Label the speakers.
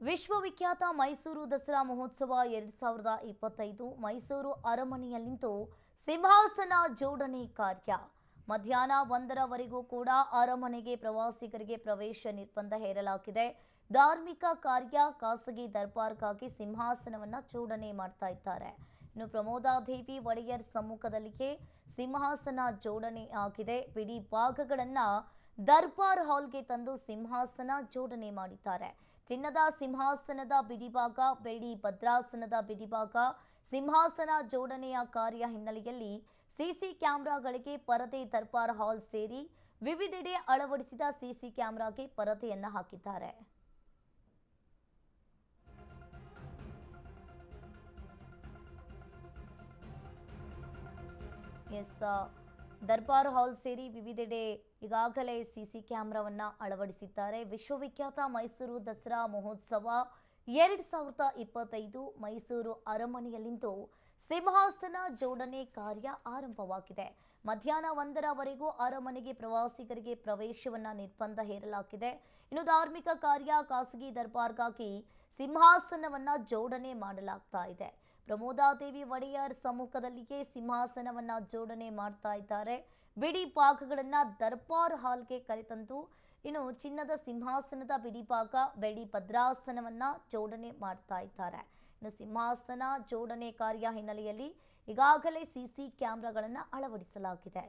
Speaker 1: ವಿಶ್ವವಿಖ್ಯಾತ ಮೈಸೂರು ದಸರಾ ಮಹೋತ್ಸವ 2025 ಮೈಸೂರು ಅರಮನೆಯಲ್ಲಿಂದು ಸಿಂಹಾಸನ ಜೋಡಣೆ ಕಾರ್ಯ. ಮಧ್ಯಾಹ್ನ 1ರವರೆಗೂ ಕೂಡ ಅರಮನೆಗೆ ಪ್ರವಾಸಿಗರಿಗೆ ಪ್ರವೇಶ ನಿರ್ಬಂಧ ಹೇರಲಾಗಿದೆ. ಧಾರ್ಮಿಕ ಕಾರ್ಯ, ಖಾಸಗಿ ದರ್ಬಾರ್ಗಾಗಿ ಸಿಂಹಾಸನವನ್ನ ಜೋಡಣೆ ಮಾಡ್ತಾ ಇದ್ದಾರೆ. ಇನ್ನು ಪ್ರಮೋದಾದೇವಿ ಒಡೆಯರ್ ಸಮ್ಮುಖದಲ್ಲಿಯೇ ಸಿಂಹಾಸನ ಜೋಡಣೆ ಆಗಿದೆ. ಬಿಡಿ ಭಾಗಗಳನ್ನ ದರ್ಬಾರ್ ಹಾಲ್ಗೆ ತಂದು ಸಿಂಹಾಸನ ಜೋಡಣೆ ಮಾಡಿದ್ದಾರೆ. ಚಿನ್ನದ ಸಿಂಹಾಸನದ ಬಿಡಿಭಾಗ, ಬೆಳ್ಳಿ ಭದ್ರಾಸನದ ಬಿಡಿಭಾಗ, ಸಿಂಹಾಸನ ಜೋಡಣೆಯ ಕಾರ್ಯ ಹಿನ್ನೆಲೆಯಲ್ಲಿ ಸಿಸಿ ಕ್ಯಾಮೆರಾಗಳಿಗೆ ಪರದೆ ದರ್ಬಾರ್ ಹಾಲ್ ಸೇರಿ ವಿವಿಧೆಡೆ ಅಳವಡಿಸಿದ ಸಿಸಿ ಕ್ಯಾಮೆರಾಗೆ ಪರದೆಯನ್ನ ಹಾಕಿದ್ದಾರೆ. ದರ್ಬಾರ್ ಹಾಲ್ ಸೇರಿ ವಿವಿಧೆಡೆ ಈಗಾಗಲೇ ಸಿಸಿ ಕ್ಯಾಮೆರಾವನ್ನ ಅಳವಡಿಸಿದ್ದಾರೆ. ವಿಶ್ವವಿಖ್ಯಾತ ಮೈಸೂರು ದಸರಾ ಮಹೋತ್ಸವ 2025 ಮೈಸೂರು ಅರಮನೆಯಲ್ಲಿಂದು ಸಿಂಹಾಸನ ಜೋಡಣೆ ಕಾರ್ಯ ಆರಂಭವಾಗಿದೆ. ಮಧ್ಯಾಹ್ನ 1ರವರೆಗೂ ಅರಮನೆಗೆ ಪ್ರವಾಸಿಗರಿಗೆ ಪ್ರವೇಶವನ್ನ ನಿರ್ಬಂಧ ಹೇರಲಾಗಿದೆ. ಇನ್ನು ಧಾರ್ಮಿಕ ಕಾರ್ಯ, ಖಾಸಗಿ ದರ್ಬಾರ್ಗಾಗಿ ಸಿಂಹಾಸನವನ್ನ ಜೋಡಣೆ ಮಾಡಲಾಗ್ತಾ ಇದೆ. ಪ್ರಮೋದಾದೇವಿ ಒಡೆಯರ್ ಸಮ್ಮುಖದಲ್ಲಿಯೇ ಸಿಂಹಾಸನವನ್ನ ಜೋಡಣೆ ಮಾಡ್ತಾ ಇದ್ದಾರೆ. ಬಿಡಿ ಭಾಗಗಳನ್ನ ದರ್ಬಾರ್ ಹಾಲ್ಗೆ ಕರೆತಂದು ಇನ್ನು ಚಿನ್ನದ ಸಿಂಹಾಸನದ ಬಿಡಿಭಾಗ, ಬೆಳ್ಳಿ ಭದ್ರಾಸನವನ್ನ ಜೋಡಣೆ ಮಾಡ್ತಾ ಇದ್ದಾರೆ. ಇನ್ನು ಸಿಂಹಾಸನ ಜೋಡಣೆ ಕಾರ್ಯ ಹಿನ್ನೆಲೆಯಲ್ಲಿ ಈಗಾಗಲೇ ಸಿಸಿ ಕ್ಯಾಮೆರಾಗಳನ್ನು ಅಳವಡಿಸಲಾಗಿದೆ.